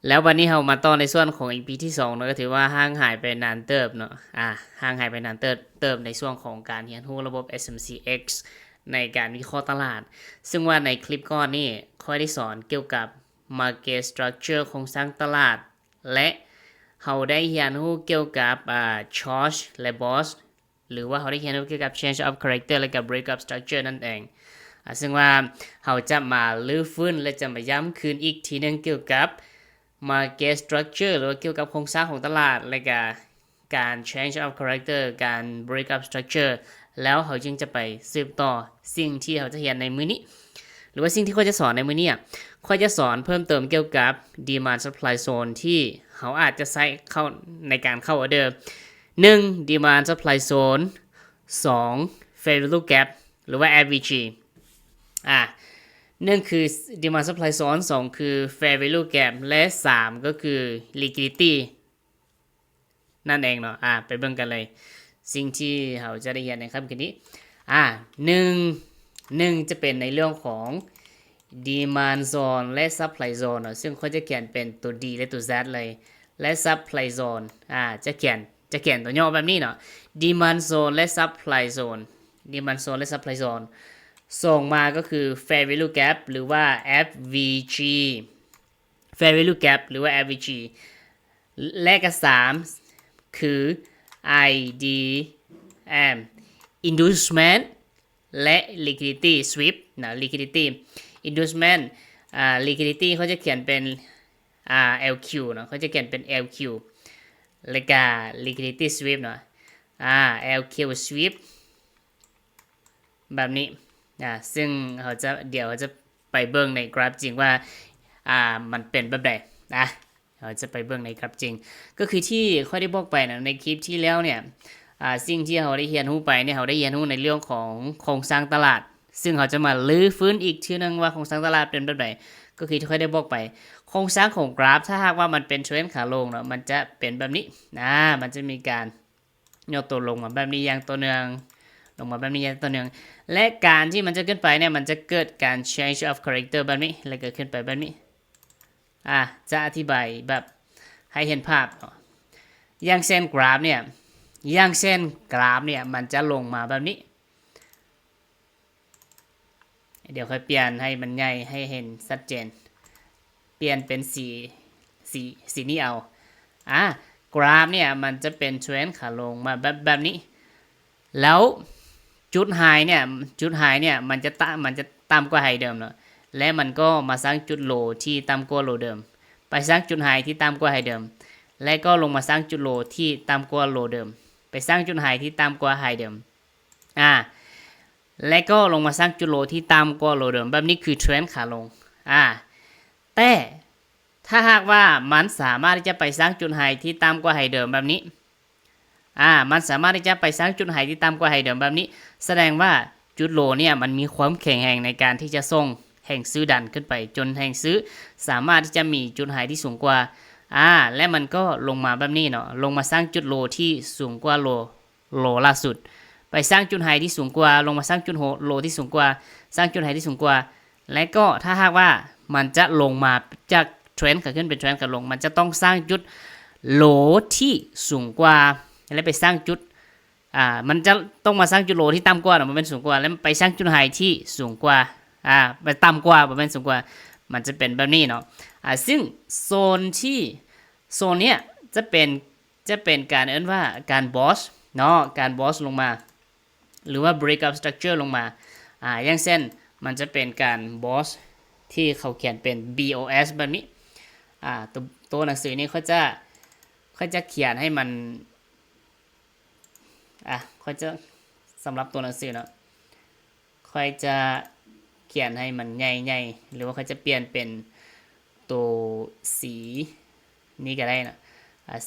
แล้ววันนี้เรามาต่อในส่วนของ EP ที่2เนอะก็ถือว่าห่างหายไปนานเติบเนาะห่างหายไปนานเติบในส่วนของการเรียนรู้ระบบ SMCX ในการวิเคราะห์ตลาดซึ่งว่าในคลิปก่อนนี่ค่อยได้สอนเกี่ยวกับ Market Structure โครงสร้างตลาดและเราได้เรียนรู้เกี่ยวกับCharge และ Boss หรือว่าเราได้เรียนรู้เกี่ยวกับ Change of Character และกับ Breakup Structure นั่นเองซึ่งว่าเราจะมาลื้อฟื้นและจะมาย้ำคืนอีกทีนึงเกี่ยวกับ Market Structure หรือว่าเกี่ยวกับโครงสร้างของตลาดและการ Change of Character การ Breakup Structure แล้วเขาจึงจะไปสืบต่อสิ่งที่เขาจะเรียนในมื้อนี้หรือว่าสิ่งที่เขาจะสอนในมื้อนี้เขาจะสอนเพิ่มเติมเกี่ยวกับ Demand Supply Zone ที่เขาอาจจะใช้เข้าในการเข้าออเดอร์ 1. Demand Supply Zone 2. Fair Value Gap หรือว่า FVG นั่นคือ Demand Supply Zone 2 คือ Fair Value Gap และ 3 ก็คือ Liquidity นั่นเองเนาะไปเบิ่งกันเลยสิ่งที่เราจะได้เรียนในครับคืนนี้หนึ่งจะเป็นในเรื่องของ Demand Zone และ Supply Zone เนาะซึ่งเขาจะเขียนเป็นตัว D และตัว Z เลยและ Supply Zone จะเขียนตัวย่อแบบนี้เนาะ Demand Zone และ Supply Zone Demand Zone และ Supply Zone ส่งมาก็คือ Fair Value Gap หรือว่า FVG Fair Value Gap หรือว่า FVG และก็3คือ IDM Inducement และ Liquidity Sweep นะ Liquidity Inducement Liquidity เขาจะเขียนเป็นLQ เนาะเขาจะเขียนเป็น LQ แล้วก็ Liquidity Sweep เนาะLQ Sweep แบบนี้ซึ่งเดี๋ยวเขาจะไปเบิ่งในกราฟจริงว่ามันเป็นแบบไหนเราจะไปเบิ่งในกราฟจริงก็คือที่ค่อยได้บอกไปนะในคลิปที่แล้วเนี่ยสิ่งที่เราได้เรียนรู้ไปเนี่ยเราได้เรียนรู้ในเรื่องของโครงสร้างตลาดซึ่งเขาจะมาลื้อฟื้นอีกทีนึงว่าโครงสร้างตลาดเป็นแบบไหนก็คือที่ค่อยได้บอกไปโครงสร้างของกราฟถ้าหากว่ามันเป็นเทรนด์ขาลงเนาะมันจะเป็นแบบนี้มันจะมีการย่อตัวลงมาแบบนี้อย่างตัวเนืองลงมาแบบนี้อย่างตัวเนืองและการที่มันจะขึ้นไปเนี่ยมันจะเกิดการ change of character แบบนี้และเกิดขึ้นไปแบบนี้จะอธิบายแบบให้เห็นภาพอย่างเส้นกราฟเนี่ยมันจะลงมาแบบนี้เดี๋ยวค่อยเปลี่ยนให้มันใหญ่ให้เห็นชัดเจนเปลี่ยนเป็นสีนี้เอากราฟเนี่ยมันจะเป็นเทรนด์ขาลงมาแบบนี้แล้วจุดไฮเนี่ยมันจะต่ำกว่าไฮเดิมเนาะและมันก็มาสร้างจุดโลที่ต่ำกว่าโลเดิมไปสร้างจุดไฮที่ต่ำกว่าไฮเดิมและก็ลงมาสร้างจุดโลที่ต่ำกว่าโลเดิมไปสร้างจุดไฮที่ต่ำกว่าไฮเดิมและก็ลงมาสร้างจุดโลที่ต่ำกว่าโลเดิมแบบนี้คือเทรนด์ขาลงแต่ถ้าหากว่ามันสามารถที่จะไปสร้างจุดไฮที่ต่ำกว่าไฮเดิมแบบนี้มันสามารถที่จะไปสร้างจุดไฮที่ต่ำกว่าไฮเดิมแบบนี้แสดงว่าจุดโลเนี่ยมันมีความแข็งแรงในการที่จะส่งแห่งซื้อดันขึ้นไปจนแห่งซื้อสามารถที่จะมีจุดไฮที่สูงกว่าและมันก็ลงมาแบบนี้เนาะลงมาสร้างจุดโลที่สูงกว่าโลล่าสุดไปสร้างจุดไฮที่สูงกว่าลงมาสร้างจุดโลที่สูงกว่าสร้างจุดไฮที่สูงกว่าและก็ถ้าหากว่ามันจะลงมาจากเทรนด์ขาขึ้นเป็นเทรนด์ขาลงมันจะต้องสร้างจุดโลที่สูงกว่าแล้วไปสร้างจุดมันจะต้องมาสร้างจุดโลที่ต่ำกว่ามันเป็นสูงกว่าแล้วไปสร้างจุดไฮที่สูงกว่าไปต่ำกว่ามันเป็นสูงกว่ามันจะเป็นแบบนี้เนาะซึ่งโซนเนี้ยจะเป็นการเอิ้นว่าการบอสเนาะการบอสลงมาหรือว่า breakup structure ลงมาอย่างเช่นมันจะเป็นการบอสที่เขาเขียนเป็น BOS แบบนี้ตัวหนังสือนี้เขาจะเขียนให้มันเขาจะสำหรับตัวหนังสือเนาะเขาจะเขียนให้มันใหญ่ๆหรือว่าเขาจะเปลี่ยนเป็นตัวสีนี้ก็ได้นะ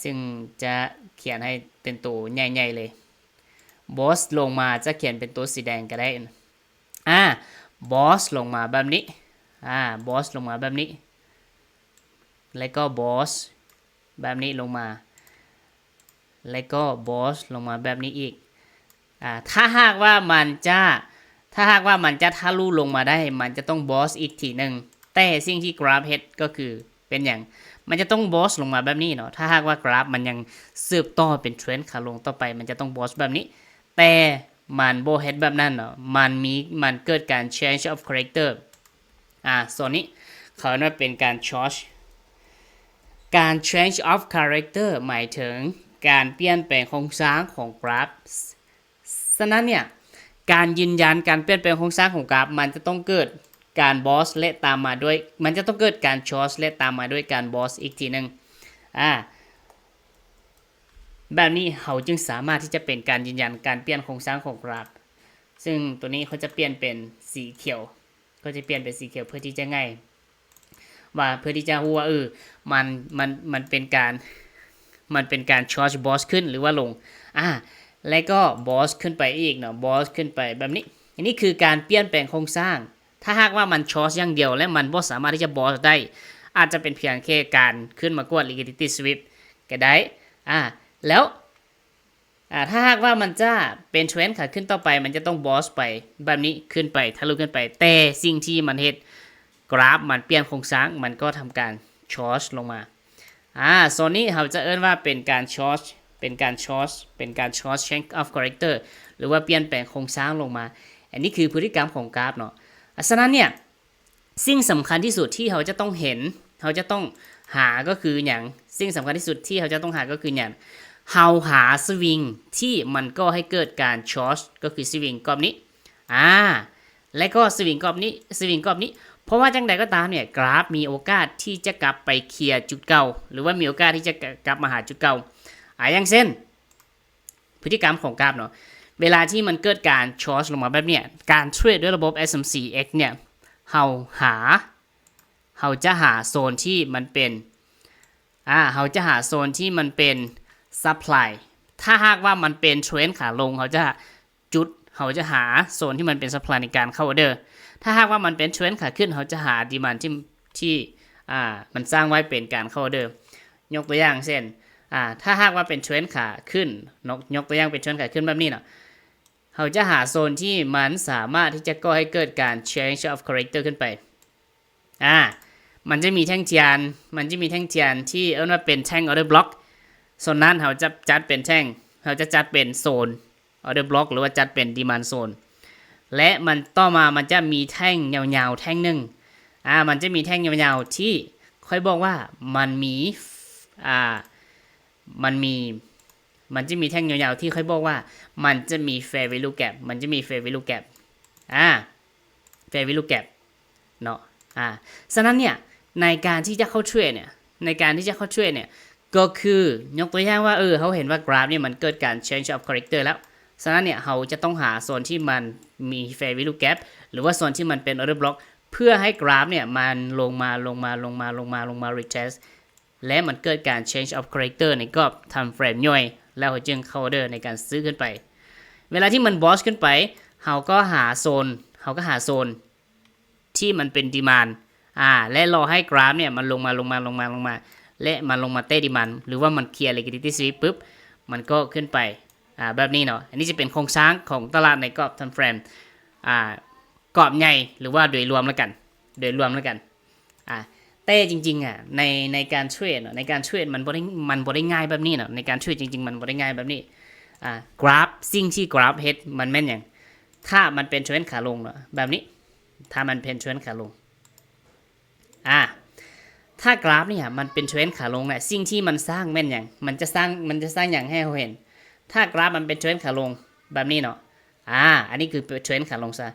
ซึ่งจะเขียนให้เป็นตัวใหญ่ๆเลยบอสลงมาจะเขียนเป็นตัวสีแดงก็ได้บอสลงมาแบบนี้บอสลงมาแบบนี้แล้วก็บอสแบบนี้ลงมาแล้วก็บอสลงมาแบบนี้อีกถ้าหากว่ามันจะทะลุลงมาได้มันจะต้องบอสอีกทีหนึ่งแต่สิ่งที่กราฟเฮ็ดก็คือเป็นอย่าง มันจะต้องบอสลงมาแบบนี้เนาะถ้าหากว่ากราฟมันยังสืบต่อเป็นเทรนด์ขาลงต่อไปมันจะต้องบอสแบบนี้แต่มันโบเฮ็ดแบบนั้นเนาะมันเกิดการ change of character ส่วนนี้เขาเรียกว่าเป็นการ change of character หมายถึงการเปลี่ยนแปลงโครงสร้างของกราฟฉะนั้นเนี่ยการยืนยันการเปลี่ยนแปลงโครงสร้างของกราฟมันจะต้องเกิดการบอสและตามมาด้วยมันจะต้องเกิดการชอสและตามมาด้วยการบอสอีกทีนึงแบบนี้เขาจึงสามารถที่จะเป็นการยืนยันการเปลี่ยนโครงสร้างของกราฟซึ่งตัวนี้เขาจะเปลี่ยนเป็นสีเขียวก็จะเปลี่ยนเป็นสีเขียวเพื่อที่จะง่ายว่าเพื่อที่จะรู้ว่ามันเป็นการชอสบอสขึ้นหรือว่าลงและก็บอสขึ้นไปอีกเนาะบอสขึ้นไปแบบนี้อันนี้คือการเปลี่ยนแปลงโครงสร้างถ้าหากว่ามันชอสอย่างเดียวและมันบ่สามารถที่จะบอสได้อาจจะเป็นเพียงแค่การขึ้นมากด liquidity sweep ก็ได้แล้วถ้าหากว่ามันจะเป็นเทรนด์ขาขึ้นต่อไปมันจะต้องบอสไปแบบนี้ขึ้นไปทะลุขึ้นไปแต่สิ่งที่มันเฮ็ดกราฟมันเปลี่ยนโครงสร้างมันก็ทำการชอสลงมาโซนนี้เราจะเอิ้นว่าเป็นการชอสchange of character หรือว่าเปลี่ยนแปลงโครงสร้างลงมาอันนี้คือพฤติกรรมของกราฟเนาะฉะนั้นเนี่ยสิ่งสำคัญที่สุดที่เราจะต้องเห็นเราจะต้องหาก็คืออย่างสิ่งสำคัญที่สุดที่เราจะต้องหาก็คืออย่างเราหาสวิงที่มันก็ให้เกิดการชอสก็คือสวิงกรอบนี้และก็สวิงกรอบนี้เพราะว่าจังใดก็ตามเนี่ยกราฟมีโอกาสที่จะกลับไปเคลียร์จุดเก่าหรือว่ามีโอกาสที่จะกลับมาหาจุดเก่าอย่างเช่นพฤติกรรมของกราฟเนาะเวลาที่มันเกิดการชอสลงมาแบบเนี้ยการเทรดด้วยระบบ SMCX เนี่ยเราจะหาโซนที่มันเป็นเราจะหาโซนที่มันเป็น supply ถ้าหากว่ามันเป็นเทรนด์ขาลงเขาจะหาโซนที่มันเป็น supply ในการเข้าออเดอร์ถ้าหากว่ามันเป็นเทรนด์ขาขึ้นเขาจะหา demand ที่มันสร้างไว้เป็นการเข้าออเดอร์ยกตัวอย่างเช่นถ้าหากว่าเป็นเทรนด์ขาขึ้นยกตัวอย่างเป็นเทรนด์ขาขึ้นแบบนี้เนาะเขาจะหาโซนที่มันสามารถที่จะก่อให้เกิดการ change of character ขึ้นไปมันจะมีแท่งเทียนที่เรียกว่าเป็นแท่ง order block โซนนั้นเขาจะจัดเป็นแท่งเขาจะจัดเป็นโซน order block หรือว่าจัดเป็น demand zone และมันต่อมามันจะมีแท่งยาวๆแท่งหนึ่งมันจะมีแท่งยาวๆที่ค่อยบอกว่ามันจะมีแท่งยาวๆที่ค่อยบอกว่ามันจะมี fair value gap fair value gap เนาะฉะนั้นเนี่ยในการที่จะเข้าเทรดเนี่ยก็คือยกตัวอย่างว่าเขาเห็นว่ากราฟเนี่ยมันเกิดการ change of character แล้วฉะนั้นเนี่ยเขาจะต้องหาโซนที่มันมี fair value gap หรือว่าโซนที่มันเป็น order block เพื่อให้กราฟเนี่ยมันลงมา retest และมันเกิดการ change of character ในกรอบทำเฟรมย่อยแล้วจึงเข้าออเดอร์ในการซื้อขึ้นไปเวลาที่มันบอสขึ้นไปเขาก็หาโซนที่มันเป็นดีมานและรอให้กราฟเนี่ยมันลงมาและมันลงมาเต้ดีมันหรือว่ามันเคลียร์ liquidity sweep ปุ๊บมันก็ขึ้นไปแบบนี้เนาะอันนี้จะเป็นโครงสร้างของตลาดในกรอบ time frame กรอบใหญ่หรือว่าโดยรวมแล้วกันแต่จริงๆในการเทรดมันบ่ได้ง่ายแบบนี้เนาะในการเทรดจริงๆมันบ่ได้ง่ายแบบนี้กราฟสิ่งที่กราฟเฮ็ดมันแม่นอย่างถ้ามันเป็นเทรนด์ขาลงเนาะแบบนี้ถ้ามันเป็นเทรนด์ขาลงถ้ากราฟเนี่ยมันเป็นเทรนด์ขาลงเนี่ยสิ่งที่มันสร้างแม่นอย่างมันจะสร้างอย่างให้เราเห็นถ้ากราฟมันเป็นเทรนด์ขาลงแบบนี้เนาะอันนี้คือเทรนด์ขาลงซะ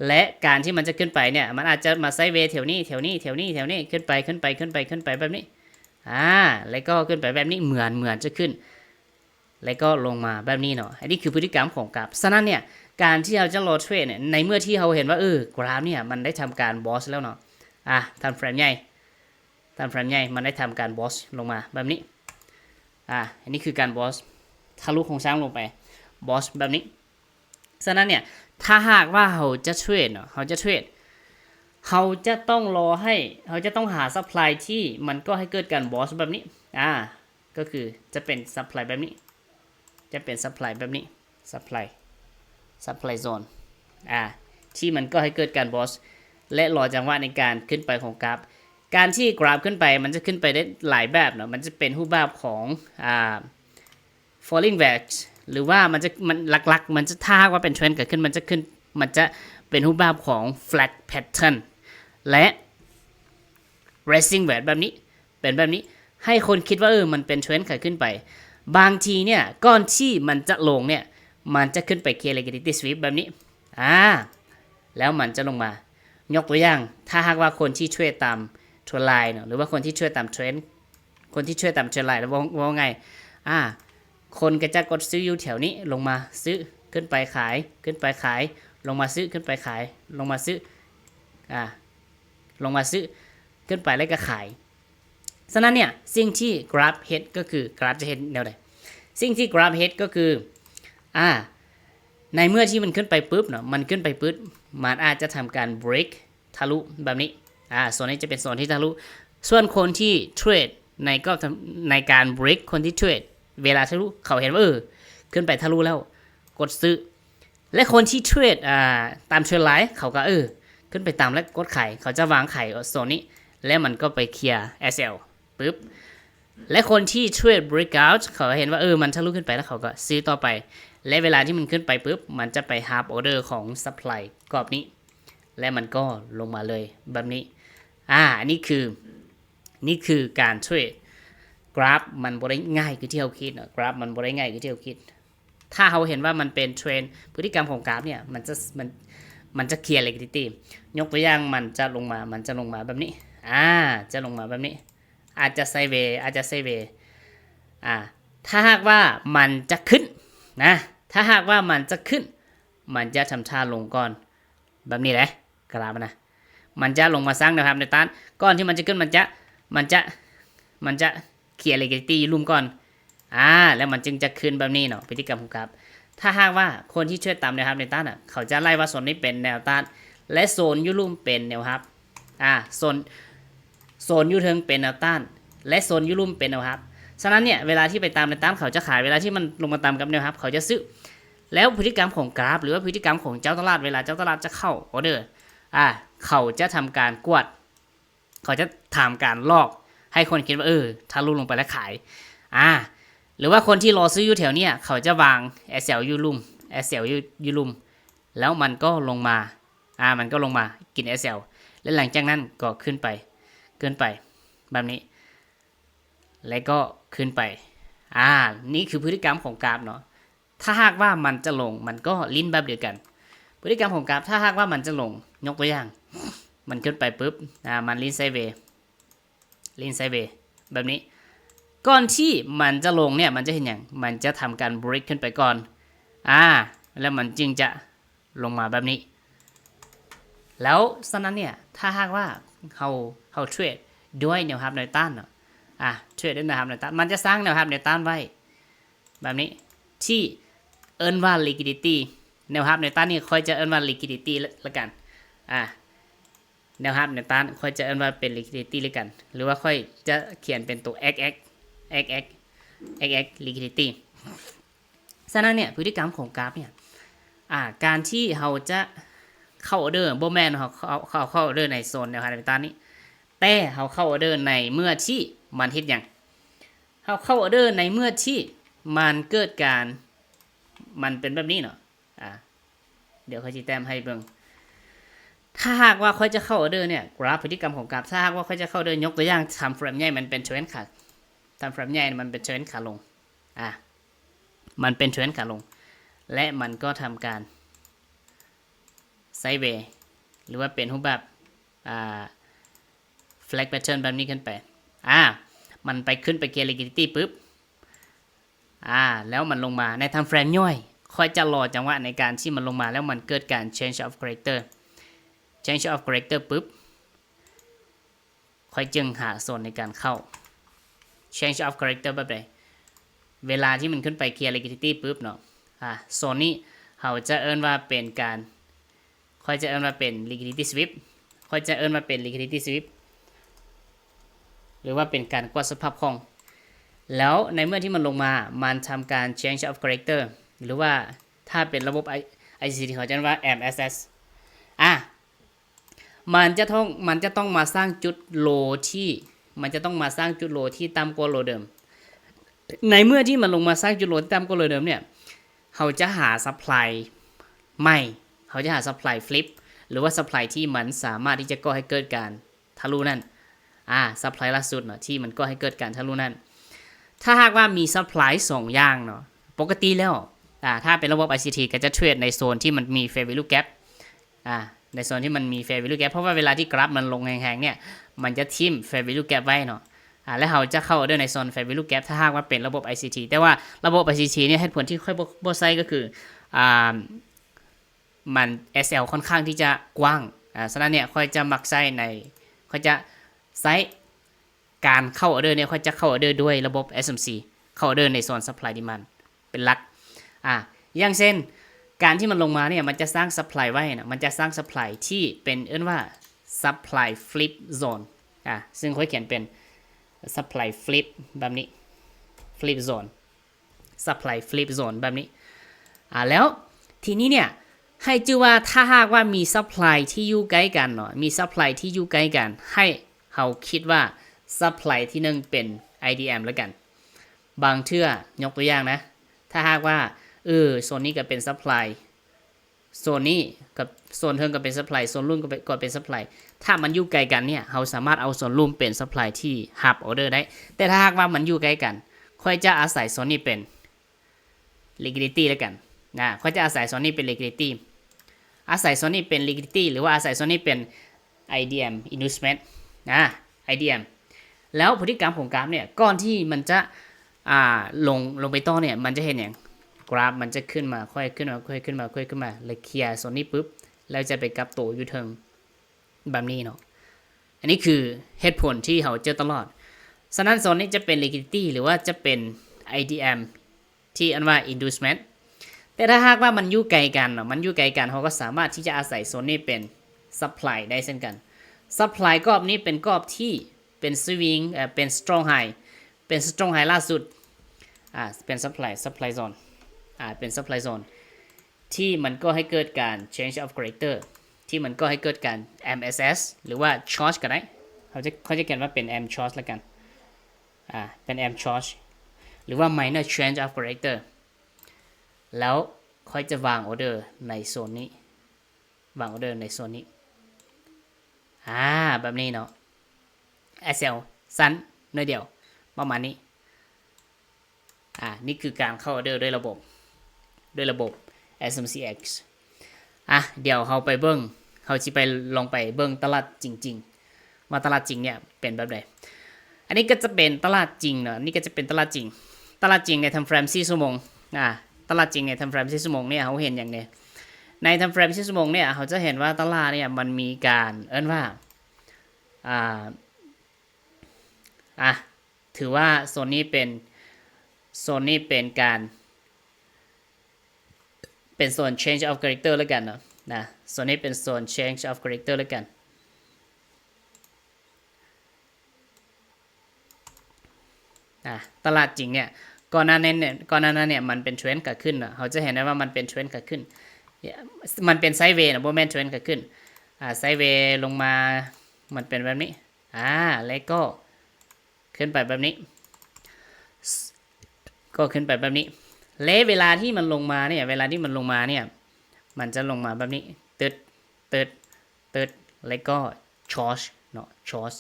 และการที่มันจะขึ้นไปเนี่ยมันอาจจะมาไซด์เวย์แถวนี้ขึ้นไปแบบนี้แล้วก็ขึ้นไปแบบนี้เหมือนจะขึ้นแล้วก็ลงมาแบบนี้เนาะอันนี้คือพฤติกรรมของกราฟฉะนั้นเนี่ยการที่เราจะรอเทรดเนี่ยในเมื่อที่เราเห็นว่ากราฟเนี่ยมันได้ทำการบอสแล้วเนาะทำเฟรมใหญ่มันได้ทำการบอสลงมาแบบนี้อันนี้คือการบอสทะลุโครงสร้างลงไปบอสแบบนี้ฉะนั้นเนี่ยถ้าหากว่าเขาจะเทรดเขาจะต้องหาซัพพลายที่มันก็ให้เกิดการบอสแบบนี้ก็คือจะเป็นซัพพลายแบบนี้ซัพพลายโซนที่มันก็ให้เกิดการบอสและรอจังหวะในการขึ้นไปของกราฟ การที่กราฟขึ้นไปมันจะขึ้นไปได้หลายแบบเนาะมันจะเป็นรูปแบบของfalling wedge หรือว่ามันหลักๆมันจะถ้าว่าเป็นเทรนด์เกิดขึ้นมันจะเป็นรูปแบบของ flat pattern และ rising wedge แบบนี้เป็นแบบนี้ให้คนคิดว่ามันเป็นเทรนด์เกิดขึ้นไปบางทีเนี่ยก่อนที่มันจะลงเนี่ยมันจะขึ้นไปเคลียร์ liquidity sweep แบบนี้แล้วมันจะลงมายกตัวอย่างถ้าหากว่าคนที่ช่วยตามเทรนด์ไลน์หรือว่าคนที่ช่วยตามเทรนด์คนที่ช่วยตามเทรนด์ไลน์แล้วว่าไงคนก็จะกดซื้ออยู่แถวนี้ลงมาซื้อขึ้นไปขายขึ้นไปขายลงมาซื้อขึ้นไปขายลงมาซื้อลงมาซื้อขึ้นไปแล้วก็ขายฉะนั้นเนี่ยสิ่งที่กราฟเฮดก็คือกราฟจะเห็นแนวใดสิ่งที่กราฟเฮดก็คือในเมื่อที่มันขึ้นไปปุ๊บเนาะมันขึ้นไปปุ๊บมันอาจจะทำการ break ทะลุแบบนี้โซนนี้จะเป็นโซนที่ทะลุส่วนคนที่เทรดในการ break คนที่เทรดเวลาทะลุเขาเห็นว่าขึ้นไปทะลุแล้วกดซื้อและคนที่เทรดตามเทรนไลน์เขาก็ขึ้นไปตามแล้วกดขายเขาจะวางขายโซนนี้แล้วมันก็ไปเคลียร์ SL ปุ๊บและคนที่เทรด breakout เขาเห็นว่ามันทะลุขึ้นไปแล้วเขาก็ซื้อต่อไปและเวลาที่มันขึ้นไปปุ๊บมันจะไป half order ของ supply กรอบนี้และมันก็ลงมาเลยแบบนี้นี่คือการเทรดกราฟมันบ่ได้ง่ายคือที่เราคิดกราฟมันบ่ได้ง่ายคือที่เราคิดถ้าเราเห็นว่ามันเป็นเทรนพฤติกรรมของกราฟเนี่ยมันจะเคลียร์ liquidity ยกตัวอย่างมันจะลงมาแบบนี้จะลงมาแบบนี้อาจจะไซด์เวย์ถ้าหากว่ามันจะขึ้นนะถ้าหากว่ามันจะขึ้นมันจะทำท่าลงก่อนแบบนี้แหละกราฟนะมันจะลงมาสร้างนะครับในต้านก่อนที่มันจะขึ้นมันจะเคลียร์ liquidity ลุ่มก่อนแล้วมันจึงจะขึ้นแบบนี้เนาะพฤติกรรมของกราฟถ้าหากว่าคนที่ช่วยตามแนวรับในต้านเขาจะไล่ว่าโซนนี้เป็นแนวต้านและโซนยุลุ่มเป็นแนวรับโซนยุเทิงเป็นแนวต้านและโซนยุลุ่มเป็นแนวรับฉะนั้นเนี่ยเวลาที่ไปตามแนวต้านเขาจะขายเวลาที่มันลงมาตามกับแนวรับเขาจะซื้อแล้วพฤติกรรมของกราฟหรือว่าพฤติกรรมของเจ้าตลาดเวลาเจ้าตลาดจะเข้าออเดอร์เขาจะทำการกวดเขาจะทำการลอกให้คนคิดว่าทะลุลงไปแล้วขายหรือว่าคนที่รอซื้ออยู่แถวเนี้ยเขาจะวาง SL ยูลุ่มแล้วมันก็ลงมามันก็ลงมากิน SL และหลังจากนั้นก็ขึ้นไปแบบนี้แล้วก็ขึ้นไปนี่คือพฤติกรรมของกราฟเนาะถ้าหากว่ามันจะลงมันก็ลิ้นแบบเดียวกันพฤติกรรมของกราฟถ้าหากว่ามันจะลงยกตัวอย่างมันขึ้นไปปุ๊บมันลิ้นไซด์เวย์แบบนี้ก่อนที่มันจะลงเนี่ยมันจะเห็นอย่างมันจะทำการ break ขึ้นไปก่อนแล้วมันจึงจะลงมาแบบนี้แล้วฉะนั้นเนี่ยถ้าหากว่าเขาเทรดด้วยแนวรับแนวต้านเนาะเทรดด้วยแนวรับแนวต้านมันจะสร้างแนวรับแนวต้านไว้แบบนี้ที่เอิ้นว่า liquidity แนวรับแนวต้านนี่ค่อยจะเอิ้นว่า liquidity ละกันแนวรับแนวต้านค่อยจะเอิ้นว่าเป็น liquidity ละกันหรือว่าค่อยจะเขียนเป็นตัว xx liquidity ฉะนั้นเนี่ยพฤติกรรมของกราฟเนี่ยการที่เราจะเข้าออเดอร์บ่แม่นเขาเข้าออเดอร์ในโซนแนวรับแนวต้านนี้แต่เขาเข้าออเดอร์ในเมื่อที่มันเฮ็ดหยังเขาเข้าออเดอร์ในเมื่อที่มันเกิดการมันเป็นแบบนี้เนาะเดี๋ยวค่อยชี้แต้มให้เบิ่งถ้าหากว่าค่อยจะเข้าออเดอร์เนี่ยกราฟพฤติกรรมของกราฟถ้าหากว่าค่อยจะเข้าออเดอร์ยกตัวอย่างทำเฟรมใหญ่มันเป็นเทรนด์ขาทำเฟรมใหญ่มันเป็นเทรนด์ขาลงมันเป็นเทรนด์ขาลงและมันก็ทำการไซด์เวย์หรือว่าเป็นรูปแบบflag pattern แบบนี้ขึ้นไปมันไปขึ้นไปเกียร์ liquidity ปุ๊บแล้วมันลงมาในทำเฟรมย่อยค่อยจะรอจังหวะในการที่มันลงมาแล้วมันเกิดการ change of character ปุ๊บค่อยจึงหาโซนในการเข้า change of character แบบใดเวลาที่มันขึ้นไปเคลียร์ liquidity ปุ๊บเนาะโซนนี้เขาจะเอิ้นว่าเป็นการค่อยจะเอิ้นว่าเป็น liquidity sweep ค่อยจะเอิ้นว่าเป็น liquidity sweep หรือว่าเป็นการกวาดสภาพคล่องแล้วในเมื่อที่มันลงมามันทำการ change of character หรือว่าถ้าเป็นระบบ ICT เขาจะเรียกว่า MSS มันจะต้องมาสร้างจุดโลที่มันจะต้องมาสร้างจุดโลที่ต่ำกว่าโลเดิมในเมื่อที่มันลงมาสร้างจุดโลที่ต่ำกว่าโลเดิมเนี่ยเขาจะหาซัพพลายใหม่เขาจะหาซัพพลายฟลิปหรือว่าซัพพลายที่มันสามารถที่จะก่อให้เกิดการทะลุนั่นซัพพลายล่าสุดเนาะที่มันก่อให้เกิดการทะลุนั่นถ้าหากว่ามีซัพพลาย2อย่างเนาะปกติแล้วถ้าเป็นระบบ ICT ก็จะเทรดในโซนที่มันมี Fair Value Gap ในโซนที่มันมี Fair Value Gap เพราะว่าเวลาที่กราฟมันลงแหงๆเนี่ยมันจะทิ่ม Fair Value Gap ไว้เนาะแล้วเขาจะเข้าด้วยในโซน Fair Value Gap ถ้าหากว่าเป็นระบบ ICT แต่ว่าระบบ ICT เนี่ยเหตุผลที่ค่อยบ่ใช้ก็คือมัน SL ค่อนข้างที่จะกว้างฉะนั้นเนี่ยค่อยจะมักใช้ในค่อยจะใช้การเข้าออเดอร์เนี่ยค่อยจะเข้าออเดอร์ด้วยระบบ SMC เข้าออเดอร์ในโซน Supply Demand เป็นหลักอย่างเช่นการที่มันลงมาเนี่ยมันจะสร้าง supply ไว้นะมันจะสร้าง supply ที่เป็นว่า supply flip zone ซึ่งค่อยเขียนเป็น supply flip แบบนี้ flip zone supply flip zone แบบนี้แล้วทีนี้เนี่ยให้ชื่อว่าถ้าหากว่ามี supply ที่อยู่ใกล้กันเนาะมี supply ที่อยู่ใกล้กันให้เราคิดว่า supply ที่นึงเป็น IDM แล้วกันบางเทื่อยกตัวอย่างนะถ้าหากว่าโซนนี้ก็เป็นซัพพลายโซนนี้กับโซนเทิงก็เป็นซัพพลายโซนรุ่นก็เป็นซัพพลายถ้ามันอยู่ไกลกันเนี่ยเราสามารถเอาโซนรุ่นเป็นซัพพลายที่ฮับออเดอร์ได้แต่ถ้าหากว่ามันอยู่ไกลกันค่อยจะอาศัยโซนนี้เป็น liquidity แล้วกันค่อยจะอาศัยโซนนี้เป็น liquidity อาศัยโซนนี้เป็น liquidity หรือว่าอาศัยโซนนี้เป็น IDM inducement IDM แล้วพฤติกรรมของกราฟเนี่ยก่อนที่มันจะลงไปต่อเนี่ยมันจะเห็นอย่างกราฟมันจะขึ้นมาค่อยขึ้นมาค่อยขึ้นมาค่อยขึ้นมาแล้วเคลียร์โซนนี้ปุ๊บแล้วจะไปกลับตัวอยู่เทิงแบบนี้เนาะอันนี้คือเหตุผลที่เขาเจอตลอดฉะนั้นโซนนี้จะเป็น liquidity หรือว่าจะเป็น IDM ที่อันว่า inducement แต่ถ้าหากว่ามันอยู่ไกลกันเนาะมันอยู่ไกลกันเขาก็สามารถที่จะอาศัยโซนนี้เป็น supply ได้เช่นกัน supply กรอบนี้เป็นกรอบที่เป็น swing เป็น strong high เป็น strong high ล่าสุดเป็น supply zone เป็น supply zone ที่มันก็ให้เกิดการ change of character ที่มันก็ให้เกิดการ MSS หรือว่า short ก็ได้เขาจะเขียนว่าเป็น M short แล้วกันเป็น M short หรือว่า minor change of character แล้วค่อยจะวางออเดอร์ในโซนนี้วางออเดอร์ในโซนนี้แบบนี้เนาะ SL สั้นน้อยเดียวประมาณนี้นี่คือการเข้าออเดอร์ด้วยระบบ SMCX เดี๋ยวเราไปเบิ้งเราจะไปลองไปเบิ้งตลาดจริงๆว่าตลาดจริงเนี่ยเป็นแบบไหนอันนี้ก็จะเป็นตลาดจริงเนาะนี่ก็จะเป็นตลาดจริงในทำเฟรม4ชั่วโมงตลาดจริงในทำเฟรม4ชั่วโมงเนี่ยเขาเห็นอย่างนี้ในทำเฟรม4ชั่วโมงเนี่ยเขาจะเห็นว่าตลาดเนี่ยมันมีการว่าถือว่าโซนนี้เป็นการเป็นโซน change of character แล้วกันเนาะโซนนี้เป็นโซน change of character แล้วกันตลาดจริงเนี่ยก่อนหน้านั้นเนี่ยมันเป็นเทรนด์เกิดขึ้นเขาจะเห็นได้ว่ามันเป็นเทรนด์เกิดขึ้นมันเป็นไซด์เวย์นะโบแมนเทรนด์เกิดขึ้นไซด์เวย์ลงมามันเป็นแบบนี้แล้วก็ขึ้นไปแบบนี้ก็ขึ้นไปแบบนี้และเวลาที่มันลงมาเนี่ยมันจะลงมาแบบนี้ตึดแล้วก็ชอร์จเนาะชอร์จ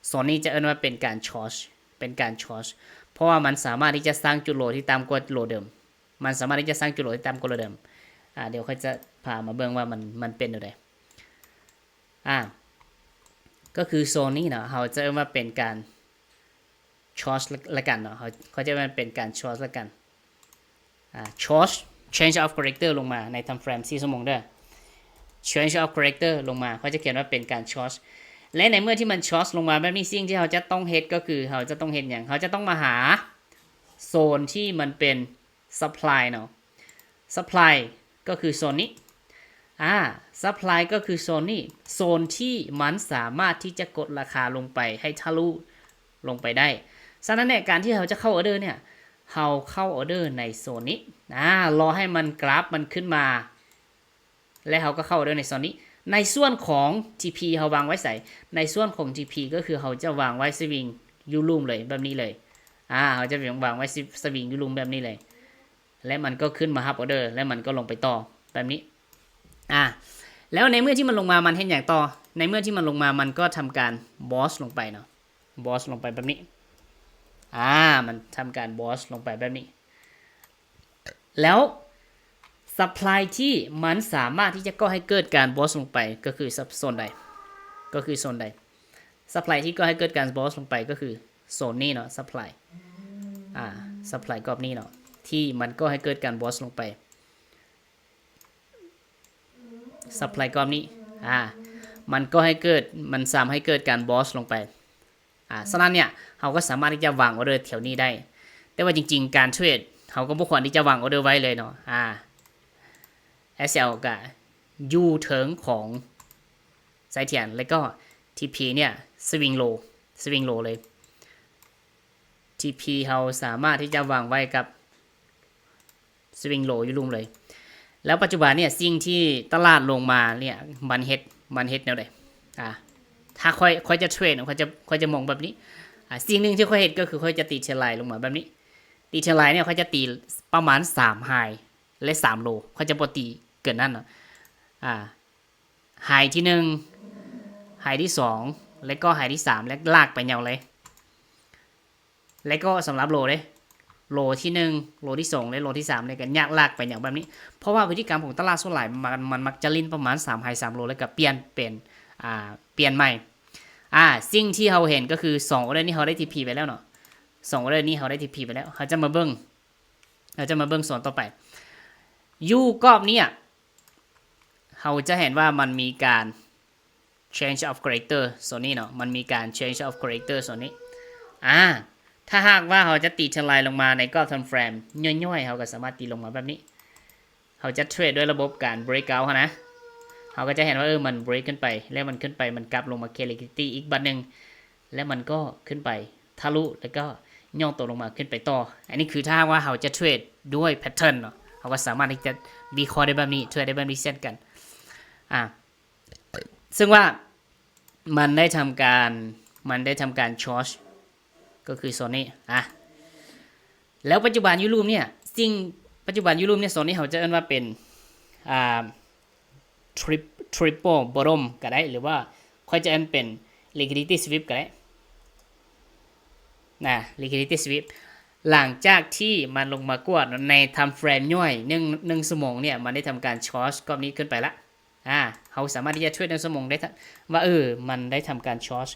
โซนนี้จะเอิ้นว่าเป็นการชอร์จเพราะว่ามันสามารถที่จะสร้างจุดโหลที่ต่ำกว่าโหลเดิมมันสามารถที่จะสร้างจุดโหลที่ต่ำกว่าโหลเดิมเดี๋ยวเขาจะพามาเบิ่งว่ามันเป็นอะไรก็คือโซนนี้เนาะเขาจะเอิ้นว่าเป็นการชอร์จละกันเนาะเขาจะเป็นการชอร์จละกันชอร์จ change of character ลงมาใน time frame 4ชั่วโมงด้วย change of character ลงมาเขาจะเขียนว่าเป็นการชอร์จและในเมื่อที่มันชอร์จลงมาแบบนี้สิ่งที่เขาจะต้องเฮ็ดก็คือเขาจะต้องเฮ็ดอย่างเขาจะต้องมาหาโซนที่มันเป็น supply เนาะ supply ก็คือโซนนี้supply ก็คือโซนนี้โซนที่มันสามารถที่จะกดราคาลงไปให้ทะลุลงไปได้ฉะนั้นเนี่ยการที่เราจะเข้าออเดอร์เนี่ยเราเข้าออเดอร์ในโซนนี้รอให้มันกราฟมันขึ้นมาและเราก็เข้าออเดอร์ในโซนนี้ ในส่วนของ TP เขาวางไว้ใส่ในส่วนของ TP ก็คือเขาจะวางไว้สวิงยูลูมเลยแบบนี้เลยเขาจะวางไว้สวิงยูลูมแบบนี้เลยและมันก็ขึ้นมาฮับออเดอร์และมันก็ลงไปต่อแบบนี้แล้วในเมื่อที่มันลงมามันเห็นอย่างต่อในเมื่อที่มันลงมามันก็ทำการบอสลงไปเนาะบอสลงไปแบบนี้มันทำการบอสลงไปแบบนี้แล้วsupply ที่มันสามารถที่จะก่อให้เกิดการบอสลงไปก็คือโซนใดก็คือโซนใด supply ที่ก่อให้เกิดการบอสลงไปก็คือโซนนี้เนาะ supply supply กรอบนี้เนาะที่มันก็ให้เกิดการบอสลงไป supply กรอบนี้มันก็ให้เกิดมันสามารถให้เกิดการบอสลงไปฉะนั้นเนี่ยเราก็สามารถที่จะวางออเดอร์แถวนี้ได้แต่ว่าจริงๆการเทรดเราก็บ่ควรที่จะวางออเดอร์ไว้เลยเนาะSL กับ U เถิงของไซเทียนแล้วก็ TP เนี่ยสวิงโลเลย TP เราสามารถที่จะวางไว้กับสวิงโลอยู่ลุ่มเลยแล้วปัจจุบันเนี่ยสิ่งที่ตลาดลงมาเนี่ยมันเฮ็ดแนวใดถ้าค่อยจะเทรดค่อยจะมองแบบนี้สิ่งหนึ่งที่ค่อยเฮ็ดก็คือค่อยจะตีเทรนไลน์ลงมาแบบนี้ตีเทรนไลน์เนี่ยค่อยจะตีประมาณ3ไฮและ3โลค่อยจะบ่ตีเกินนั้นเนาะไฮที่1ไฮที่2แล้วก็ไฮที่3แล้วลากไปยาวเลยแล้วก็สำหรับโลเลยโลที่1โลที่2และโลที่3เลยกันยากลากไปอย่างแบบนี้เพราะว่าพฤติกรรมของตลาดส่วนใหญ่มันมักจะลิ้นประมาณ3ไฮ3โลแล้วก็เปลี่ยนเป็นเปลี่ยนใหม่สิ่งที่เราเห็นก็คือ2ออเดอร์นี้เราได้ TP ไปแล้วเนาะ2ออเดอร์นี้เราได้ TP ไปแล้วเราจะมาเบิ่งส่วนต่อไปยูกรอบนี้เราจะเห็นว่ามันมีการ change of character ส่วนนี้เนาะมันมีการ change of character ส่วนนี้ถ้าหากว่าเขาจะตีเทรนไลน์ลงมาในกรอบทำเฟรมย่อยๆเขาก็สามารถตีลงมาแบบนี้เขาจะเทรดด้วยระบบการ break out นะเขาก็จะเห็นว่ามัน break ขึ้นไปแล้วมันขึ้นไปมันกลับลงมา liquidity อีกบัดนึงแล้วมันก็ขึ้นไปทะลุแล้วก็ย่อตัวลงมาขึ้นไปต่ออันนี้คือถ้าว่าเขาจะเทรดด้วย pattern เนาะเขาก็สามารถที่จะวิเคราะห์ได้แบบนี้เทรดได้แบบนี้เช่นกันซึ่งว่ามันได้ทำการช็อตก็คือโซนนี้แล้วปัจจุบันยูรูมเนี่ยปัจจุบันยูรูมเนี่ยโซนนี้เขาจะเรียกว่าเป็นtriple bottom ก็ได้หรือว่าค่อยจะเป็น liquidity sweep ก็ได้liquidity sweep หลังจากที่มันลงมากวดในทำเฟรมย่อย1ชั่วโมงเนี่ยมันได้ทำการช็อตกรอบนี้ขึ้นไปละเขาสามารถที่จะช่วย1ชั่วโมงได้ว่ามันได้ทำการช็อต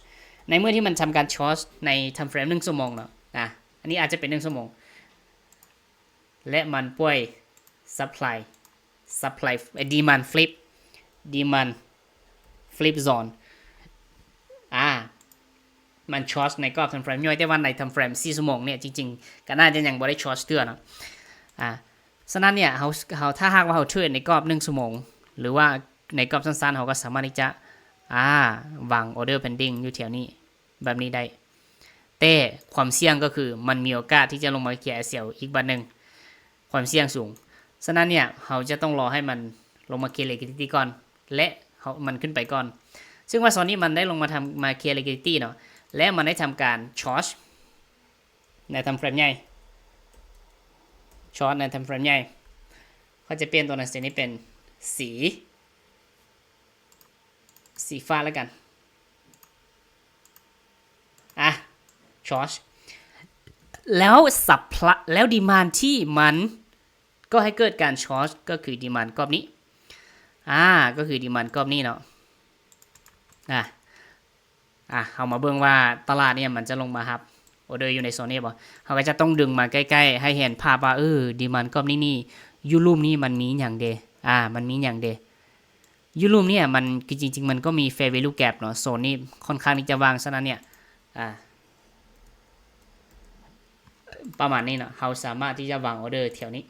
ในเมื่อที่มันทำการช็อตในทำเฟรม1ชั่วโมงเนาะอันนี้อาจจะเป็น1ชั่วโมงและมันป่วย supply demand flip zone มันช็อตในกรอบทำเฟรมย่อยแต่ว่าในทำเฟรม4ชั่วโมงเนี่ยจริงๆก็น่าจะยังบ่ได้ช็อตเตือนเนาะฉะนั้นเนี่ยเขาถ้าหากว่าเขาเทรดในกรอบ1ชั่วโมงหรือว่าในกรอบสั้นๆเขาก็สามารถที่จะวาง order pending อยู่แถวนี้แบบนี้ได้แต่ความเสี่ยงก็คือมันมีโอกาสที่จะลงมาเคลียร์ SL อีกบัดนึงความเสี่ยงสูงฉะนั้นเนี่ยเขาจะต้องรอให้มันลงมาเคลียร์ liquidity ก่อนและมันขึ้นไปก่อนซึ่งว่าโซนนี้มันได้ลงมาเคลียร์ liquidity เนาะและมันได้ทำการช็อตในทำเฟรมใหญ่ช็อตในทำเฟรมใหญ่เขาจะเปลี่ยนตัวหนังสือนี้เป็นสีฟ้าแล้วกันช็อตแล้วแล้วดีมานด์ที่มันก็ให้เกิดการช็อตก็คือดีมานด์กรอบนี้ก็คือดีมานด์กรอบนี้เนาะเอามาเบิ่งว่าตลาดเนี่ยมันจะลงมาครับออเดอร์อยู่ในโซนนี้บ่เขาก็จะต้องดึงมาใกล้ๆให้เห็นภาพว่าดีมานด์กรอบนี้ยูรูมนี่มันมีอย่างเดมันมีอย่างเดยูรูมเนี่ยมันจริงๆมันก็มี fair value gap เนาะโซนนี้ค่อนข้างที่จะวางฉะนั้นเนี่ยประมาณนี้เนาะเขาสามารถที่จะวางออเดอร์แถวนี้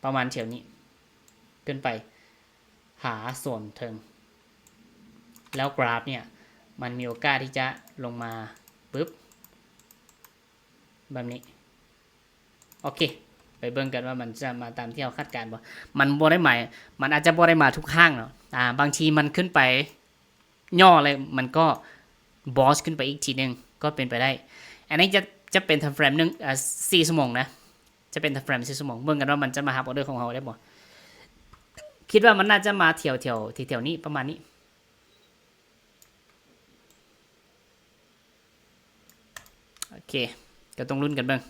ประมาณแถวนี้ขึ้นไปหาส่วนเทิงแล้วกราฟเนี่ยมันมีโอกาสที่จะลงมาปึ๊บแบบนี้โอเคไป เบิ่งกันว่ามันจะมาตามที่เราคาดการณ์บ่มันบ่ได้หมายมันอาจจะบ่ได้มาทุกข้างเนาะบางทีมันขึ้นไปย่อเลยมันก็บอสขึ้นไปอีกทีนึงก็เป็นไปได้อันนี้จะเป็นทำเฟรมนึง4 ชั่วโมงนะจะเป็นทำเฟรม4 ชั่วโมงเบิ่งกันว่ามันจะมาหาออเดอร์ของเราได้บ่คิดว่ามันน่าจะมาแถวนี้ประมาณนี้โอเคก็ต้องลุ้นกันเบิ่ง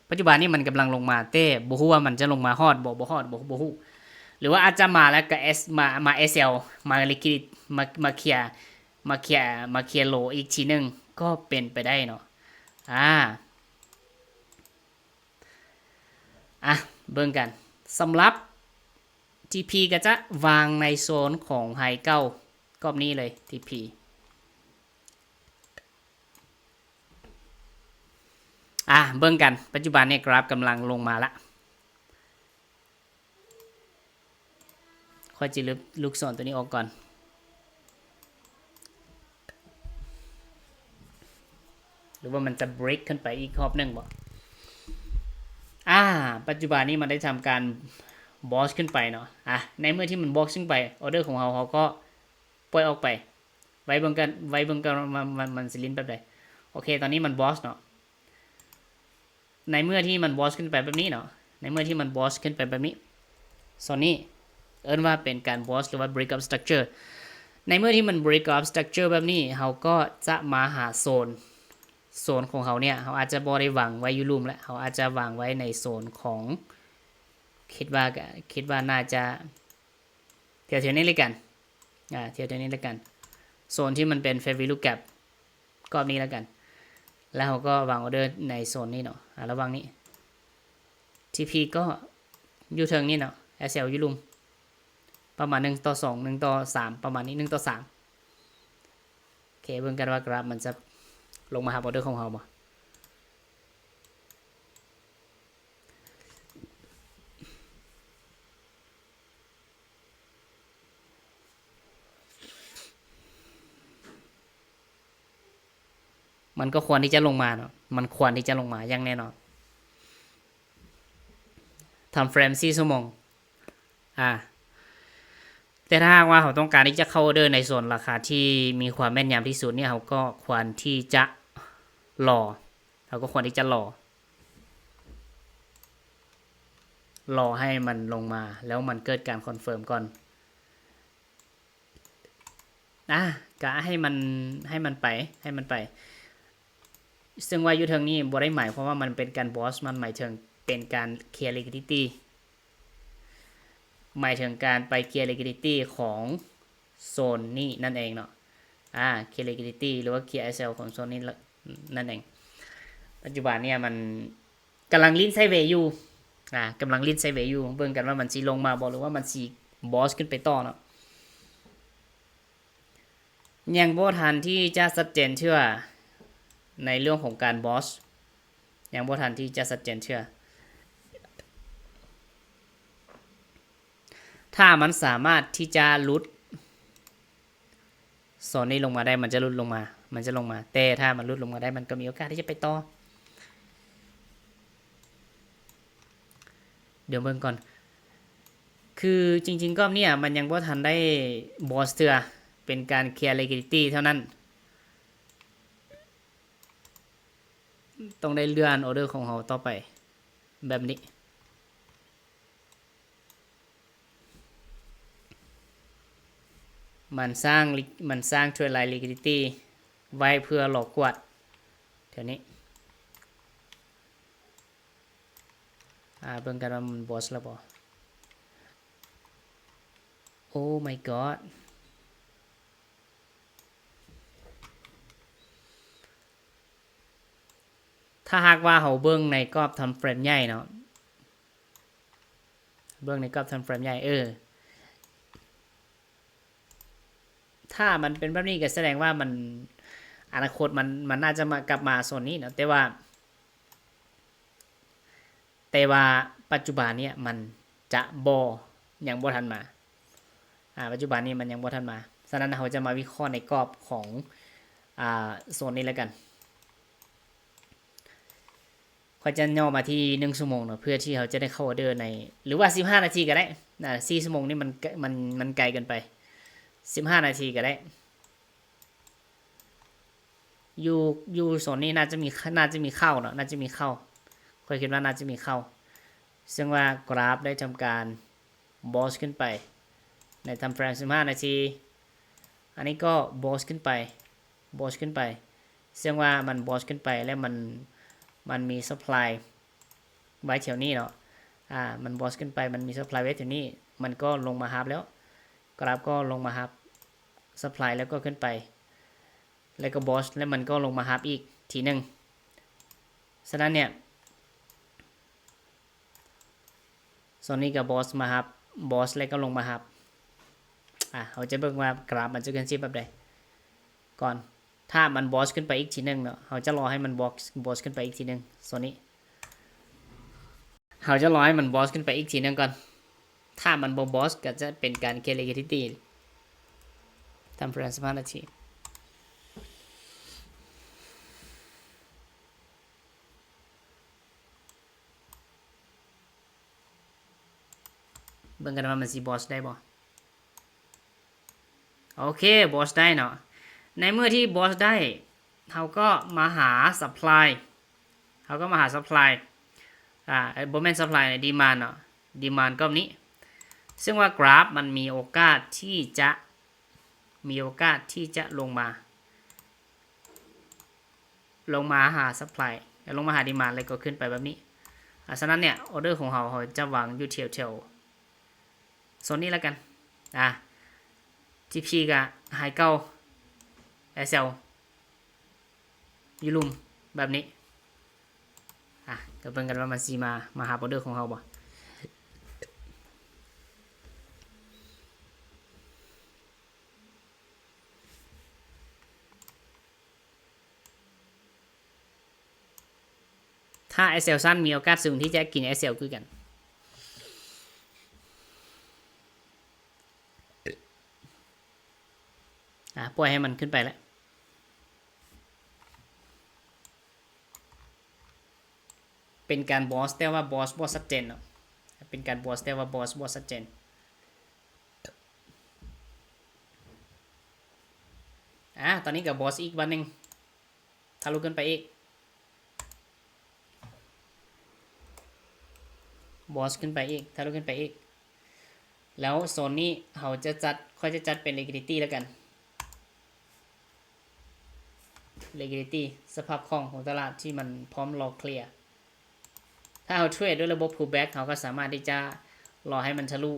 ปัจจุบันนี้มันกำลังลงมาเต้บ่ฮู้ว่ามันจะลงมาฮอดบ่ฮอดบ่ฮู้หรือว่าอาจจะมาแล้วก็ S มา SL มาลิควิดมาเคลียร์โลอีกทีนึงก็เป็นไปได้เนาะเบิ่งกันสำหรับ TP ก็จะวางในโซนของไฮเก้ากรอบนี้เลย TP เบิ่งกันปัจจุบันเนี่ยกราฟกำลังลงมาละค่อยจะลบลูกศรตัวนี้ออกก่อนหรือว่ามันจะ break ขึ้นไปอีกรอบนึงบ่ปัจจุบันนี้มันได้ทำการบอสขึ้นไปเนาะในเมื่อที่มันบอสขึ้นไปออเดอร์ของเขาก็ปล่อยออกไปไว้เบิ่งกันมันสิลิ้นแบบใดโอเคตอนนี้มันบอสเนาะในเมื่อที่มันบอสขึ้นไปแบบนี้เนาะในเมื่อที่มันบอสขึ้นไปแบบนี้โซนนี้เอิ้นว่าเป็นการบอสหรือว่า break up structure ในเมื่อที่มัน break up structure แบบนี้เขาก็จะมาหาโซนของเขาเนี่ยเขาอาจจะบ่ได้วางไว้อยู่ลุ่มแล้วเขาอาจจะวางไว้ในโซนของคิดว่าน่าจะแถวๆนี้เลยกันแถวๆนี้เลยกันโซนที่มันเป็น fair value gap กรอบนี้แล้วกันแล้วเขาก็วางออเดอร์ในโซนนี้เนาะระหว่างนี้ TP ก็อยู่เทิงนี่เนาะ SL อยู่ลุ่มประมาณ1 ต่อ 2 1 ต่อ 3ประมาณนี้1 ต่อ 3โอเคเบิ่งกันว่ากราฟมันจะลงมาหาออเดอร์ของเราบ่มันก็ควรที่จะลงมาเนาะมันควรที่จะลงมาอย่างแน่นอนทำเฟรม4 ชั่วโมงแต่ถ้าว่าเขาต้องการที่จะเข้าออเดอร์ในโซนราคาที่มีความแม่นยำที่สุดเนี่ยเขาก็ควรที่จะรอให้มันลงมาแล้วมันเกิดการคอนเฟิร์มก่อนก็ให้มันไปซึ่งว่าอยู่ทางนี้บ่ได้หมายเพราะว่ามันเป็นการบอสมันหมายถึงเป็นการเคลียร์ liquidity หมายถึงการไปเคลียร์ liquidity ของโซนนี้นั่นเองเนาะเคลียร์ liquidity หรือว่าเคลียร์ SL ของโซนนี้นั่นเองปัจจุบันเนี่ยมันกำลังลิ้นไซด์เวย์อยู่กำลังลิ้นไซด์เวย์อยู่เบิ่งกันว่ามันสิลงมาบ่หรือว่ามันสิบอสขึ้นไปต่อเนาะยังบ่ทันที่จะชัดเจนเชื่อในเรื่องของการบอสยังบ่ทันที่จะชัดเจนเชื่อถ้ามันสามารถที่จะลุดโซนนี้ลงมาได้มันจะลุดลงมาแต่ถ้ามันลุดลงมาได้มันก็มีโอกาสที่จะไปต่อเดี๋ยวเบิ่งก่อนคือจริงๆก็เนี่ยมันยังบ่ทันได้บอสเทื่อเป็นการเคลียร์ liquidity เท่านั้นต้องได้เลื่อนออเดอร์ของเราต่อไปแบบนี้มันสร้างเทรดไลน์ liquidity ไว้เพื่อหลอกกวดเท่านี้เบิ่งกันว่ามันบอสแล้วบ่โอ้ my god ถ้าหากว่าเขาเบิ่งในกรอบทำเฟรมใหญ่เนาะเบิ่งในกรอบทำเฟรมใหญ่ถ้ามันเป็นแบบนี้ก็แสดงว่ามันอนาคตมันน่าจะมากลับมาโซนนี้เนาะแต่ว่าปัจจุบันเนี่ยมันจะยังบ่ทันมาปัจจุบันนี้มันยังบ่ทันมาฉะนั้นเราจะมาวิเคราะห์ในกรอบของโซนนี้แล้วกัน ค่อยจะย่อมาที่1ชั่วโมงเนาะเพื่อที่เขาจะได้เข้าออเดอร์ในหรือว่า15นาทีก็ได้4ชั่วโมงนี่มันไกลเกินไป15นาทีก็ได้อยู่โซนนี้น่าจะมีเข้าเนาะน่าจะมีเข้าค่อยคิดว่าน่าจะมีเข้าซึ่งว่ากราฟได้ทำการบอสขึ้นไปในทำเฟรม15นาทีอันนี้ก็บอสขึ้นไปซึ่งว่ามันบอสขึ้นไปแล้วมันมีซัพพลายไว้แถวนี้เนาะมันบอสขึ้นไปมันมีซัพพลายไว้แถวนี้มันก็ลงมาฮับแล้วกราฟก็ลงมาฮับซัพพลายแล้วก็ขึ้นไปแล้วก็บอสแล้วมันก็ลงมาฮับอีกทีหนึ่งฉะนั้นเนี่ยโซนนี้กับบอสมาฮับบอสแล้วก็ลงมาฮับเขาจะเบิ่งว่ากราฟมันจะขึ้นชิปแบบใดก่อนถ้ามันบอสขึ้นไปอีกทีหนึ่งเนาะเขาจะรอให้มันบอสขึ้นไปอีกทีหนึ่งโซนนี้เขาจะรอให้มันบอสขึ้นไปอีกทีหนึ่งก่อนถ้ามันบอสก็จะเป็นการเคลียร์ liquidity ทำเฟรน15นาทีเบิ่งกันว่ามันสิบอสได้บ่โอเคบอสได้เนาะในเมื่อที่บอสได้เขาก็มาหา supply บ่แม่น supply ใน demand เนาะ demand ก็นี้ซึ่งว่ากราฟมันมีโอกาสที่จะลงมาหา supply ลงมาหา demand เลยก็ขึ้นไปแบบนี้ฉะนั้นเนี่ยออเดอร์ของเขาจะวางอยู่แถวโซนนี้แล้วกันGP กับไฮเก้า SL ยูลุมแบบนี้ก็เป็นกันว่ามันซีมาหาออเดอร์ของเขาบ่ถ้า SL สั้นมีโอกาสสูงที่จะกิน SL คือกันปล่อยให้มันขึ้นไปแล้วเป็นการบอสแต่ว่าบอสชัดเจนเนาะเป็นการบอสแต่ว่าบอสชัดเจนตอนนี้กับบอสอีกวันหนึ่งทะลุขึ้นไปอีกบอสขึ้นไปอีกทะลุขึ้นไปอีกแล้วโซนนี้เขาจะค่อยจะจัดเป็น liquidity แล้วกัน liquidity สภาพคล่องของตลาดที่มันพร้อมรอเคลียร์ถ้าเราเทรดด้วยระบบ pullback เขาก็สามารถที่จะรอให้มันทะลุ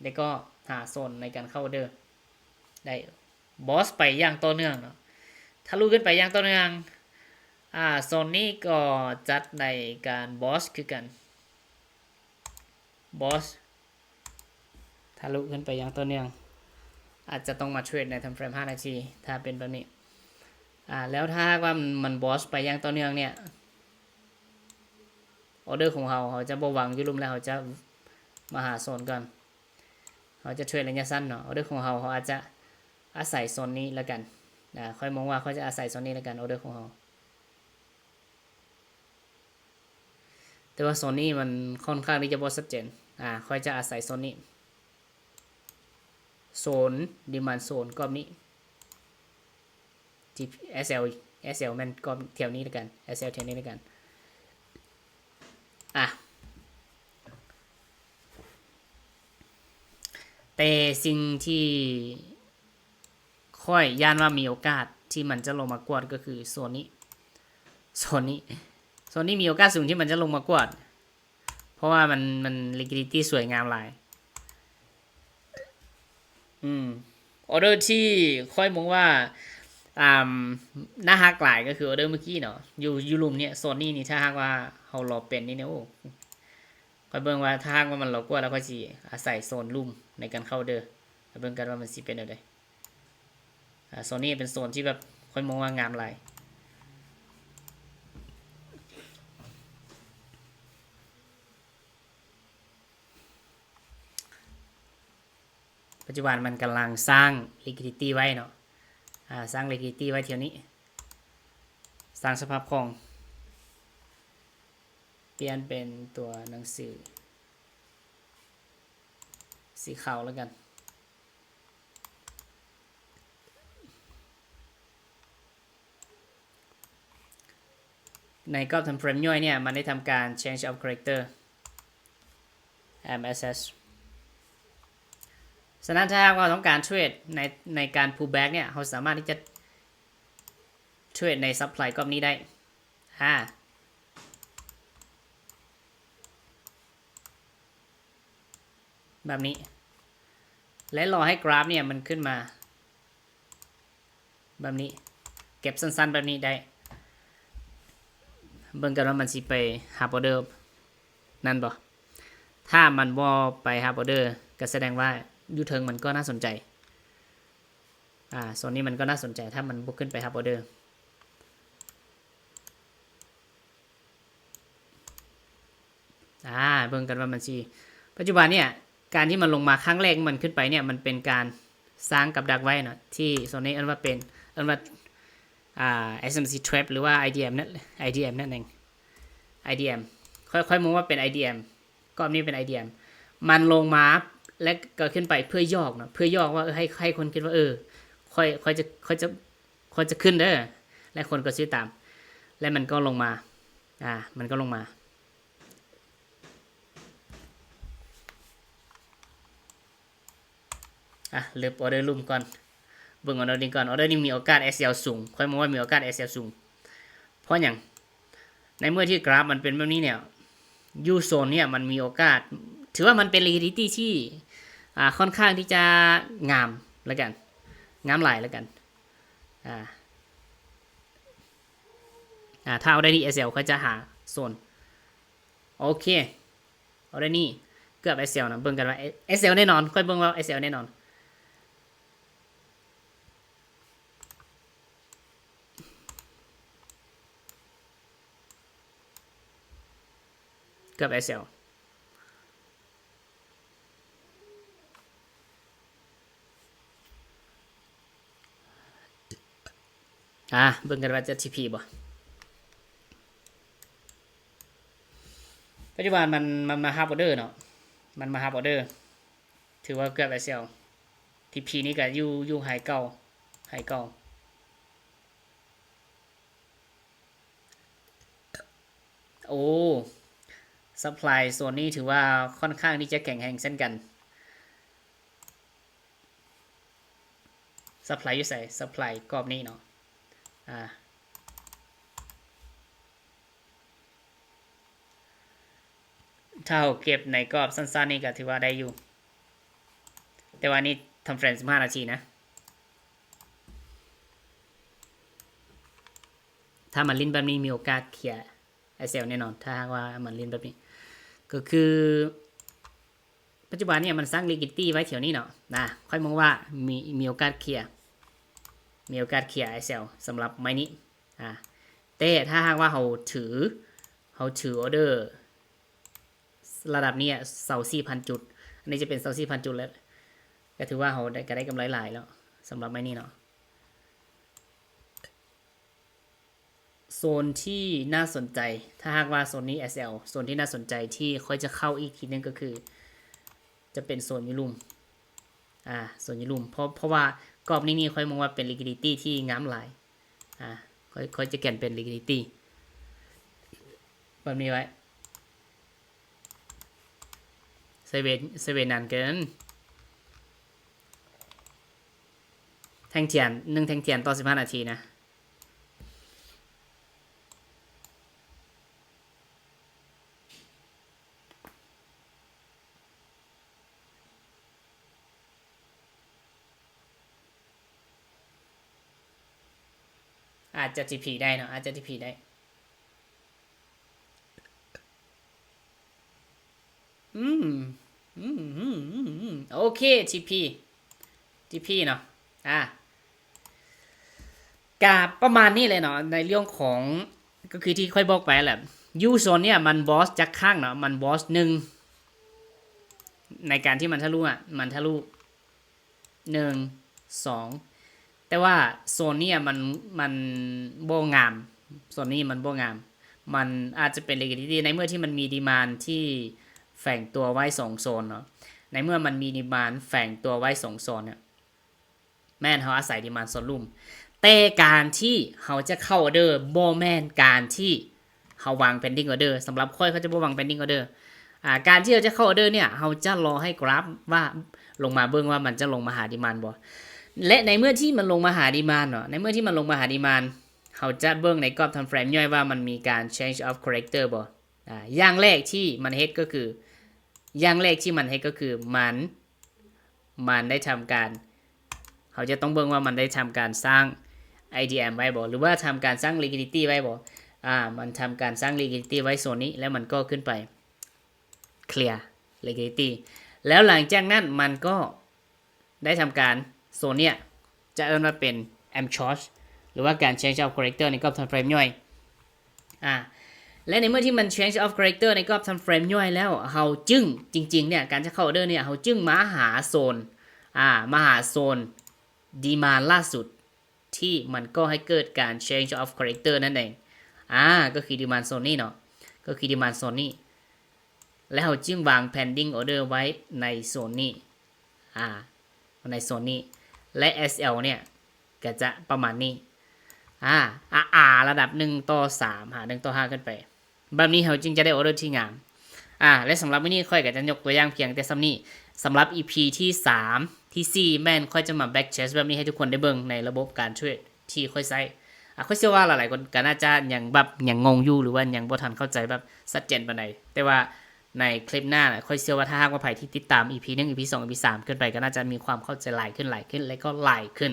แล้วก็หาโซนในการเข้าเดอร์ได้บอสไปอย่างต่อเนื่องเนาะทะลุขึ้นไปอย่างต่อเนื่องโซนนี้ก็จัดในการบอสคือกันบอสทะลุขึ้นไปอย่างต่อเนื่องอาจจะต้องมาเทรดในทำเฟรม5นาทีถ้าเป็นแบบนี้แล้วถ้าว่ามันบอสไปอย่างต่อเนื่องเนี่ยออเดอร์ของเขาจะบ่หวังอยู่ลุ่มแล้วเขาจะมาหาโซนก่อนเขาจะเทรดระยะสั้นเนาะออเดอร์ของเขาอาจจะอาศัยโซนนี้แล้วกันค่อยมองว่าเขาจะอาศัยโซนนี้แล้วกันออเดอร์ของเขาแต่ว่าโซนนี้มันค่อนข้างที่จะบ่ชัดเจนค่อยจะอาศัยโซนนี้โซนดีมานด์โซนก็นี้ SL มันก็แถวนี้แล้วกัน SL แถวนี้แล้วกันแต่สิ่งที่ค่อยย่านว่ามีโอกาสที่มันจะลงมากวดก็คือโซนนี้มีโอกาสสูงที่มันจะลงมากวดเพราะว่ามัน liquidity สวยงามหลายออเดอร์ที่ค่อยมองว่าหน้าฮักหลายก็คือออเดอร์เมื่อกี้เนาะอยู่ลุมเนี่ยโซนนี้นี่ถ้าหากว่าเขารอเป็นนี่เนี่ยโอ้ค่อยเบิ่งว่าถ้าหากว่ามันรอกว่าแล้วค่อยสิอาศัยโซนลุ่มในการเข้าเด้อค่อยเบิ่งกันว่ามันสิเป็นจังได๋โซนนี้เป็นโซนที่แบบค่อยมองว่างามหลายปัจจุบันมันกำลังสร้าง liquidity ไว้เนาะสร้าง liquidity ไว้เที่ยวนี้สร้างสภาพคล่อง ปลี่ยนเป็นตัวหนังสือสีขาวแล้วกันในกรอบทำเฟรมย่อยเนี่ยมันได้ทำการ change of character MSS ฉะนั้นถ้าเราต้องการเทรดในการ pullback เนี่ยเราสามารถที่จะเทรดใน supply กรอบนี้ได้แบบนี้และรอให้กราฟเนี่ยมันขึ้นมาแบบนี้เก็บสั้นๆแบบนี้ได้เบิ่งกันว่ามันสิไปหาออเดอร์นั่นบ่ถ้ามันบ่ไปหาออเดอร์ก็แสดงว่ายูเทิงมันก็น่าสนใจโซนนี้มันก็น่าสนใจถ้ามันบ่ขึ้นไปหาออเดอร์เบิ่งกันว่ามันสิปัจจุบันเนี่ยการที่มันลงมาครั้งแรกมันขึ้นไปเนี่ยมันเป็นการสร้างกับดักไว้เนาะที่โซนนี้อันว่าSMC trap หรือว่า IDM นั่นเอง IDM ค่อยๆมองว่าเป็น IDM ก็นี้เป็น IDM มันลงมาและก็ขึ้นไปเพื่อยอกเนาะเพื่อยอกว่าให้คนคิดว่าค่อยจะขึ้นเด้อและคนก็ซื้อตามและมันก็ลงมามันก็ลงมาเลือกออเดอร์ลุ่มก่อนเบิ่งออเดอร์นี้ก่อนออเดอร์นี้มีโอกาส SL สูงค่อยมองว่ามีโอกาส SL สูงเพราะอย่างในเมื่อที่กราฟมันเป็นแบบนี้เนี่ยยูโซนเนี่ยมันมีโอกาสถือว่ามันเป็น liquidity ที่ค่อนข้างที่จะงามแล้วกันงามหลายแล้วกันถ้าเอาได้ที่ SL เขาจะหาโซนโอเคเอาได้นี่เกือบ SL นะเบิ่งกันว่า SL แน่นอนค่อยเบิ่งว่า SL แน่นอนเกือบ SL เบิ่งกันว่าจะ TP บ่ปัจจุบันมันมาฮับออเดอร์เนาะมันมาฮับออเดอร์ถือว่าเกือบ SL TP นี่ก็อยู่ไฮเก่าโอ้ซัพพลายโซนนี้ถือว่าค่อนข้างที่จะแข็งแรงเช่นกันซัพพลายอยู่ใส่ซัพพลายกรอบนี้เนาะถ้าเก็บในกรอบสั้นๆนี่ก็ถือว่าได้อยู่แต่ว่านี่ทำเฟรน15 นาทีนะถ้ามันลิ้นแบบนี้มีโอกาสเคลียร์ SL แน่นอนถ้าว่ามันลิ้นแบบนี้ก็คือปัจจุบันเนี่ยมันสร้าง liquidity ไว้แถวนี้เนาะค่อยมองว่ามีโอกาสเคลียร์SL สำหรับไม้นี้แต่ถ้าหากว่าเขาถือออเดอร์ระดับนี้เสา 4,000 จุดอันนี้จะเป็นเสา 4,000 จุดแล้วก็ถือว่าเขาได้กำไรหลายแล้วสำหรับไม้นี้เนาะโซนที่น่าสนใจถ้าหากว่าโซนนี้ SL โซนที่น่าสนใจที่ค่อยจะเข้าอีกทีนึงก็คือจะเป็นโซนยูรุมโซนยูรุมเพราะว่ากรอบนี้ค่อยมองว่าเป็น liquidity ที่งามหลายค่อยจะแก่นเป็น liquidity แบบนี้ไว้เซเว่นนานเกินแทงเทียน1แทงเทียนต่อ15 นาทีนะอาจจะ TP ได้เนาะอาจจะ TP ได้โอเค TP เนาะกาประมาณนี้เลยเนาะในเรื่องของก็คือที่ค่อยบอกไปแหละยูโซนเนี่ยมันบอสจากข้างเนาะมันบอส1ในการที่มันทะลุมันทะลุ1 2แต่ว่าโซนเนี่ยมันบ่งามโซนนี้มันบ่งาม มันอาจจะเป็น liquidity ในเมื่อที่มันมี demand ที่แฝงตัวไว้2โซนเนาะในเมื่อมันมี demand แฝงตัวไว้2โซนเนี่ยแม่นเขาอาศัย demand โซนลุ่มแต่การที่เขาจะเข้าออเดอร์บ่แม่นการที่เขาวาง pending order สำหรับค่อยเขาจะบ่วาง pending order การที่เราจะเข้าออเดอร์เนี่ยเขาจะรอให้กราฟว่าลงมาเบิ่งว่ามันจะลงมาหา demand บ่และในเมื่อที่มันลงมาหา demand เนาะในเมื่อที่มันลงมาหา demand เขาจะเบิ่งในกรอบ time frame ย่อยว่ามันมีการ change of character บ่อย่างแรกที่มันเฮ็ดก็คือมันได้ทำการเขาจะต้องเบิ่งว่ามันได้ทำการสร้าง IDM ไว้บ่หรือว่าทำการสร้าง liquidity ไว้บ่มันทำการสร้าง liquidity ไว้โซนนี้แล้วมันก็ขึ้นไป clear liquidity แล้วหลังจากนั้นมันก็ได้ทำการโซนเนี้ยจะเอิ้นว่าเป็น M short หรือว่าการ change of character ในกรอบ time frame ย่อยและในเมื่อที่มัน change of character ในกรอบ time frame ย่อยแล้วเขาจึงจริงๆเนี่ยการจะเข้าออเดอร์เนี่ยเขาจึงมาหาโซน demand ล่าสุดที่มันก็ให้เกิดการ change of character นั่นเองก็คือ demand zone นี้เนาะก็คือ demand zone นี้แล้วเขาจึงวาง pending order ไว้ในโซนนี้ในโซนนี้และ SL เนี่ยก็จะประมาณนี้ระดับ1ต่อ31ต่อ5ขึ้นไปแบบนี้เขาจึงจะได้ออเดอร์ที่งามและสำหรับวันนี้ค่อยก็จะยกตัวอย่างเพียงแต่นี้สำหรับ EP ที่3ที่4แม่นค่อยจะมา back test แบบนี้ให้ทุกคนได้เบิ่งในระบบการเทรดที่ค่อยใช้ค่อยเชื่อว่าหลายๆคนก็น่าจะยังงงอยู่หรือว่ายังบ่ทันเข้าใจแบบชัดเจนปานใดแต่ว่าในคลิปหน้าค่อยเชื่อว่าถ้าหากว่าใครที่ติดตาม EP 1 EP 2 EP 3ขึ้นไปก็น่าจะมีความเข้าใจหลายขึ้นและก็หลายขึ้น